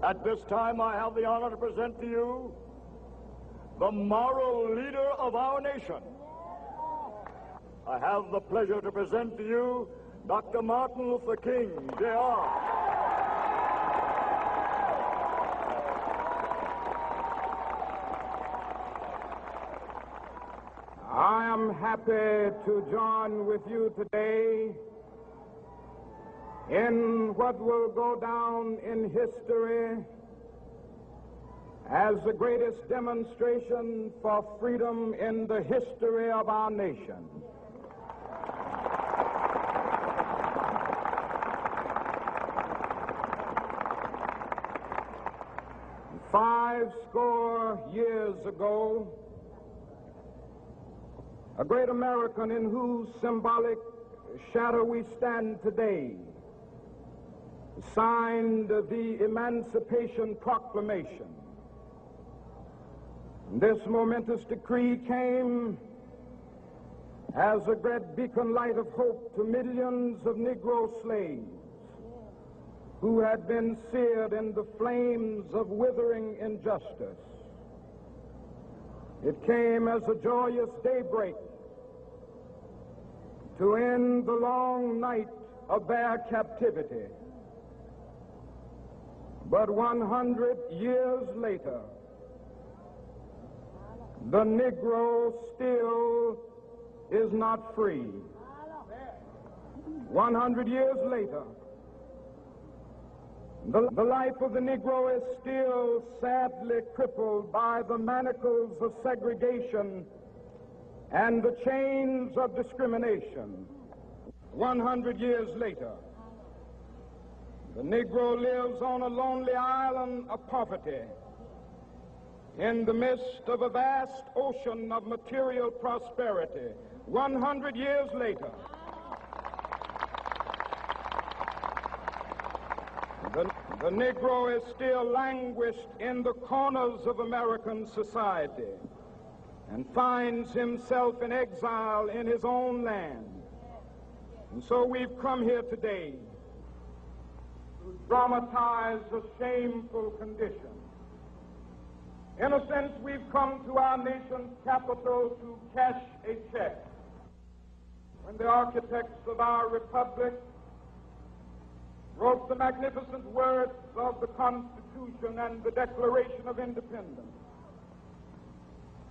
At this time, I have the honor to present to you the moral leader of our nation. I have the pleasure to present to you Dr. Martin Luther King, Jr. I am happy to join with you today in what will go down in history as the greatest demonstration for freedom in the history of our nation. Five score years ago, a great American in whose symbolic shadow we stand today signed the Emancipation Proclamation. This momentous decree came as a great beacon light of hope to millions of Negro slaves who had been seared in the flames of withering injustice. It came as a joyous daybreak to end the long night of their captivity. But 100 years later, the Negro still is not free. 100 years later, the life of the Negro is still sadly crippled by the manacles of segregation and the chains of discrimination. 100 years later, the Negro lives on a lonely island of poverty in the midst of a vast ocean of material prosperity. 100 years later, the Negro is still languished in the corners of American society and finds himself in exile in his own land. And so we've come here today to dramatize a shameful condition. In a sense, we've come to our nation's capital to cash a check. When the architects of our republic wrote the magnificent words of the Constitution and the Declaration of Independence,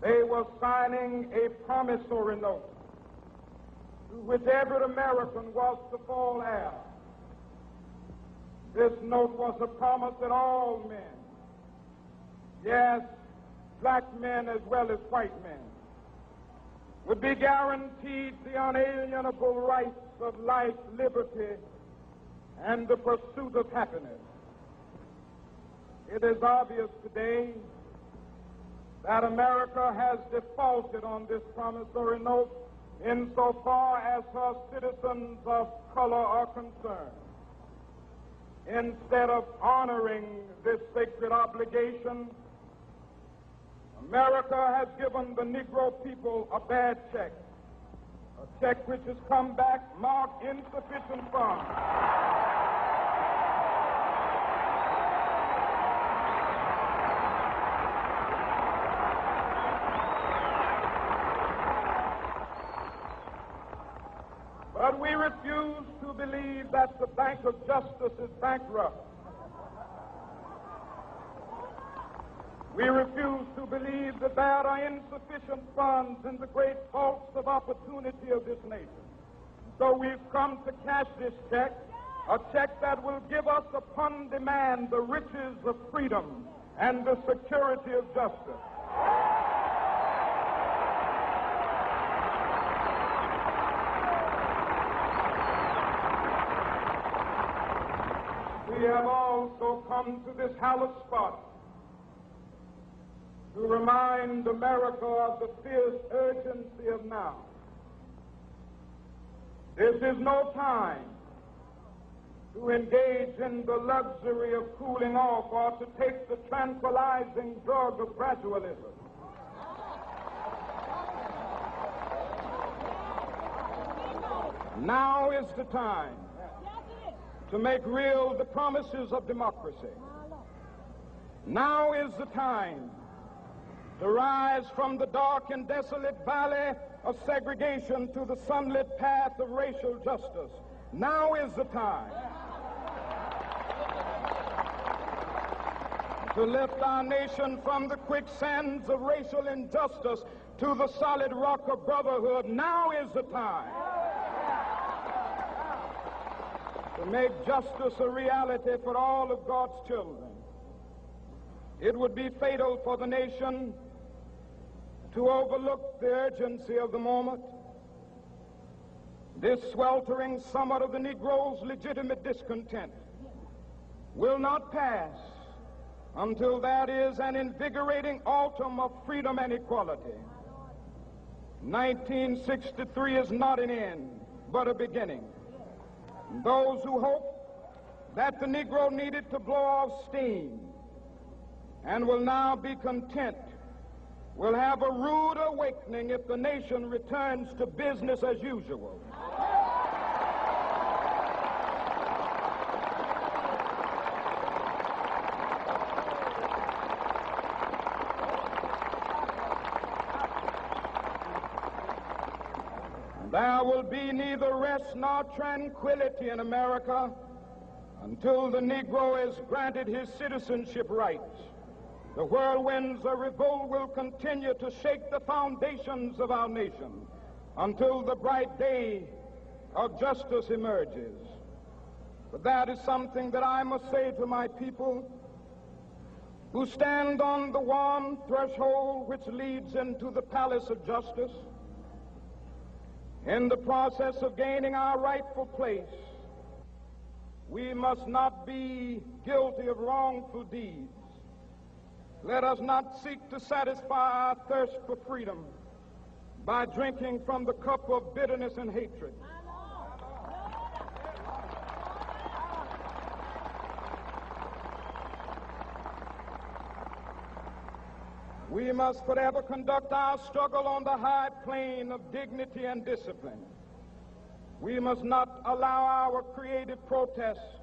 they were signing a promissory note to which every American was to fall heir. This note was a promise that all men, yes, black men as well as white men, would be guaranteed the unalienable rights of life, liberty, and the pursuit of happiness. It is obvious today that America has defaulted on this promissory note insofar as her citizens of color are concerned. Instead of honoring this sacred obligation, America has given the Negro people a bad check, a check which has come back marked insufficient funds. But we refuse to believe that the Bank of Justice is bankrupt. We refuse to believe that there are insufficient funds in the great vaults of opportunity of this nation. So we've come to cash this check, a check that will give us upon demand the riches of freedom and the security of justice. We have also come to this hallowed spot to remind America of the fierce urgency of now. This is no time to engage in the luxury of cooling off or to take the tranquilizing drug of gradualism. Now is the time to make real the promises of democracy. Now is the time to rise from the dark and desolate valley of segregation to the sunlit path of racial justice. Now is the time to lift our nation from the quicksands of racial injustice to the solid rock of brotherhood. Now is the time to make justice a reality for all of God's children. It would be fatal for the nation to overlook the urgency of the moment. This sweltering summit of the Negro's legitimate discontent will not pass until that is an invigorating autumn of freedom and equality. 1963 is not an end, but a beginning. Those who hope that the Negro needed to blow off steam and will now be content will have a rude awakening if the nation returns to business as usual. There will be neither rest nor tranquility in America until the Negro is granted his citizenship rights. The whirlwinds of revolt will continue to shake the foundations of our nation until the bright day of justice emerges. But that is something that I must say to my people who stand on the warm threshold which leads into the palace of justice. In the process of gaining our rightful place, we must not be guilty of wrongful deeds. Let us not seek to satisfy our thirst for freedom by drinking from the cup of bitterness and hatred. We must forever conduct our struggle on the high plane of dignity and discipline. We must not allow our creative protests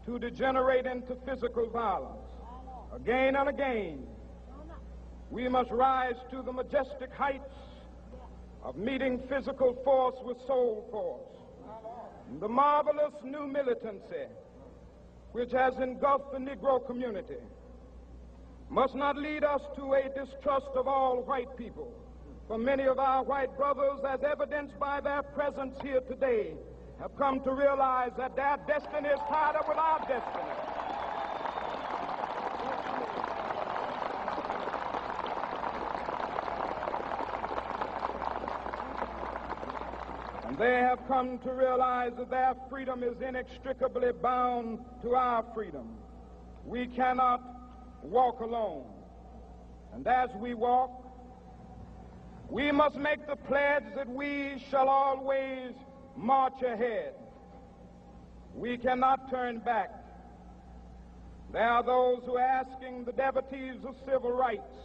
to degenerate into physical violence. Again and again, we must rise to the majestic heights of meeting physical force with soul force. The marvelous new militancy which has engulfed the Negro community must not lead us to a distrust of all white people. For many of our white brothers, as evidenced by their presence here today, have come to realize that their destiny is tied up with our destiny. And they have come to realize that their freedom is inextricably bound to our freedom. We cannot walk alone. And as we walk, we must make the pledge that we shall always march ahead. We cannot turn back. There are those who are asking the devotees of civil rights,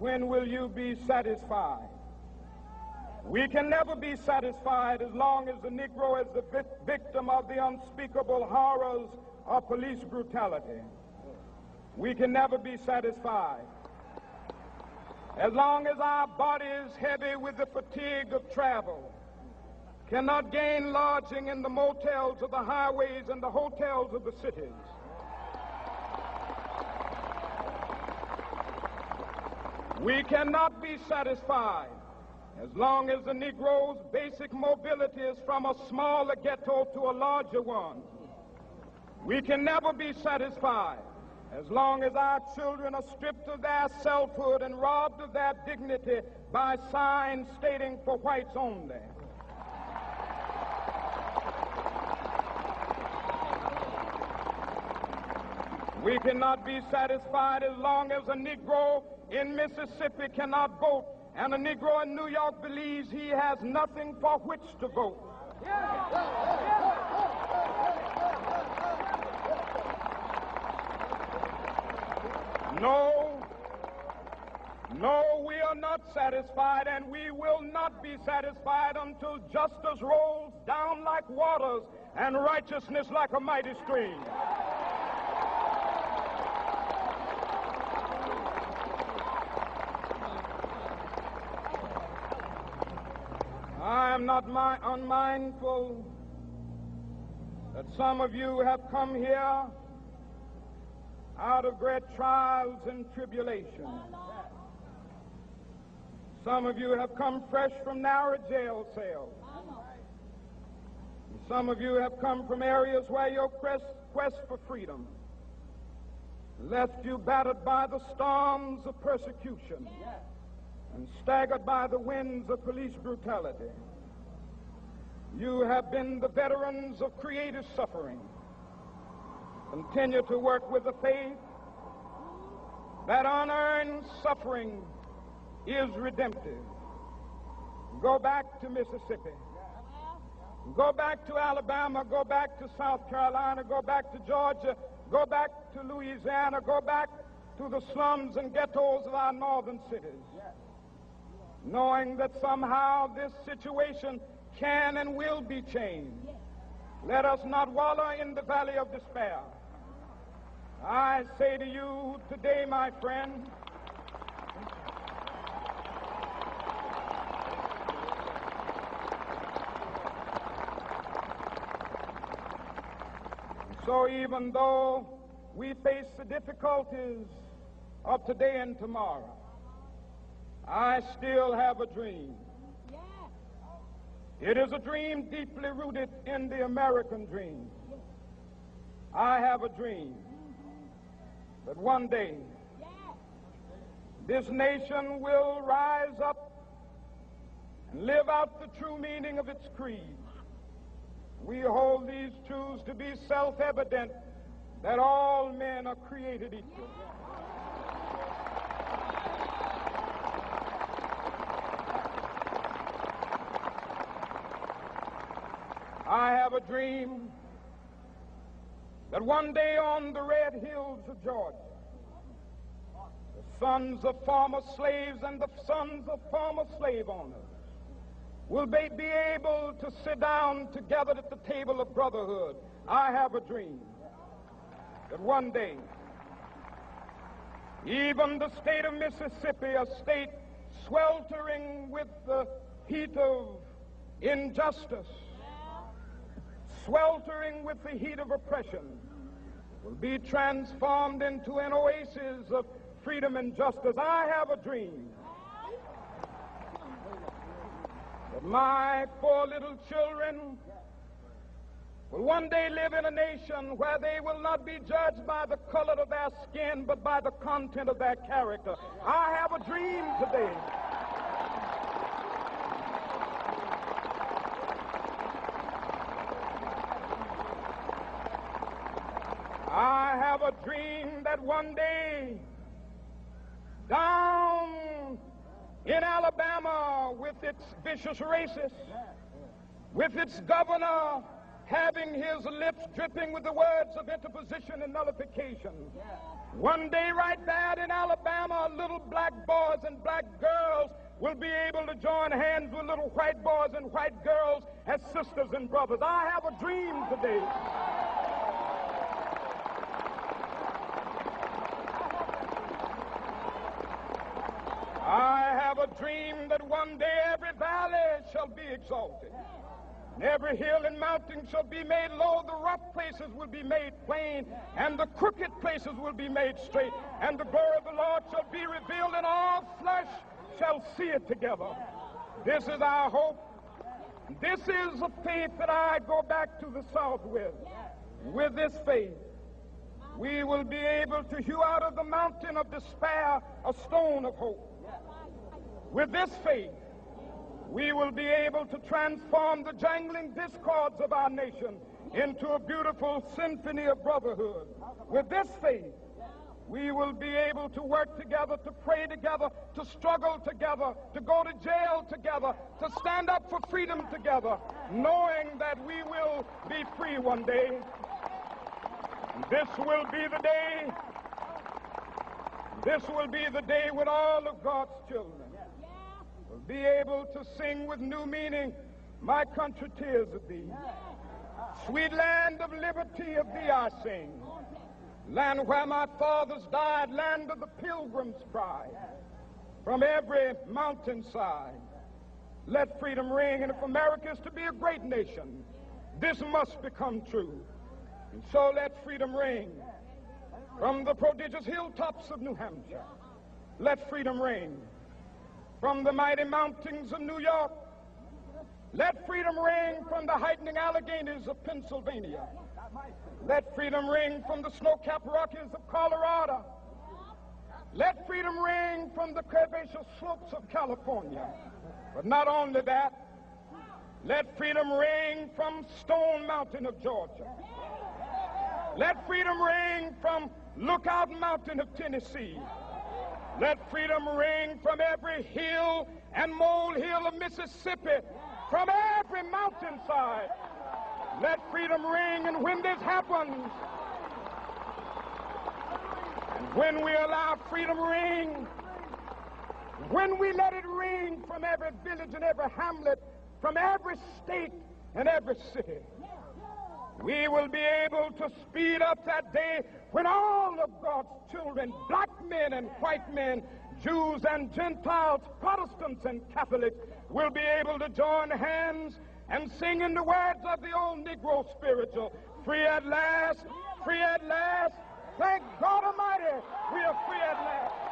when will you be satisfied? We can never be satisfied as long as the Negro is the victim of the unspeakable horrors of police brutality. We can never be satisfied as long as our bodies, heavy with the fatigue of travel, cannot gain lodging in the motels of the highways and the hotels of the cities. We cannot be satisfied as long as the Negro's basic mobility is from a smaller ghetto to a larger one. We can never be satisfied as long as our children are stripped of their selfhood and robbed of their dignity by signs stating for whites only. We cannot be satisfied as long as a Negro in Mississippi cannot vote and a Negro in New York believes he has nothing for which to vote. No, we are not satisfied, and we will not be satisfied until justice rolls down like waters and righteousness like a mighty stream. not unmindful that some of you have come here out of great trials and tribulations. Some of you have come fresh from narrow jail cells. Some of you have come from areas where your quest for freedom left you battered by the storms of persecution and staggered by the winds of police brutality. You have been the veterans of creative suffering. Continue to work with the faith that unearned suffering is redemptive. Go back to Mississippi. Go back to Alabama. Go back to South Carolina. Go back to Georgia. Go back to Louisiana. Go back to the slums and ghettos of our northern cities. Knowing that somehow this situation can and will be changed. Let us not wallow in the valley of despair. I say to you today, my friend, so even though we face the difficulties of today and tomorrow, I still have a dream. It is a dream deeply rooted in the American dream. I have a dream that one day this nation will rise up and live out the true meaning of its creed. We hold these truths to be self-evident, that all men are created equal. I have a dream that one day on the red hills of Georgia, the sons of former slaves and the sons of former slave owners will be able to sit down together at the table of brotherhood. I have a dream that one day, even the state of Mississippi, a state sweltering with the heat of injustice, sweltering with the heat of oppression, will be transformed into an oasis of freedom and justice. I have a dream that my 4 little children will one day live in a nation where they will not be judged by the color of their skin, but by the content of their character. I have a dream today I have a dream that one day down in Alabama, with its vicious racists, with its governor having his lips dripping with the words of interposition and nullification, one day right there in Alabama, little black boys and black girls will be able to join hands with little white boys and white girls as sisters and brothers. I have a dream today I have a dream that one day every valley shall be exalted, and every hill and mountain shall be made low. The rough places will be made plain, and the crooked places will be made straight, and the glory of the Lord shall be revealed, and all flesh shall see it together. This is our hope. This is a faith that I go back to the South with. With this faith, we will be able to hew out of the mountain of despair a stone of hope. With this faith, we will be able to transform the jangling discords of our nation into a beautiful symphony of brotherhood. With this faith, we will be able to work together, to pray together, to struggle together, to go to jail together, to stand up for freedom together, knowing that we will be free one day. This will be the day. This will be the day when all of God's children will be able to sing with new meaning, "My country, tears of thee. Sweet land of liberty, of thee I sing. Land where my fathers died, land of the pilgrim's pride. From every mountainside, Let freedom ring, and if America is to be a great nation, this must become true. And so let freedom ring from the prodigious hilltops of New Hampshire. Let freedom ring from the mighty mountains of New York. Let freedom ring from the heightening Alleghenies of Pennsylvania. Let freedom ring from the snow-capped Rockies of Colorado. Let freedom ring from the curvaceous slopes of California. But not only that, let freedom ring from Stone Mountain of Georgia. Let freedom ring from Lookout Mountain of Tennessee. Let freedom ring from every hill and molehill of Mississippi, from every mountainside. Let freedom ring, and when this happens, and when we allow freedom ring, when we let it ring from every village and every hamlet, from every state and every city, we will be able to speed up that day when all of God's children, black men and white men, Jews and Gentiles, Protestants and Catholics, will be able to join hands and sing in the words of the old Negro spiritual, free at last, thank God Almighty, we are free at last.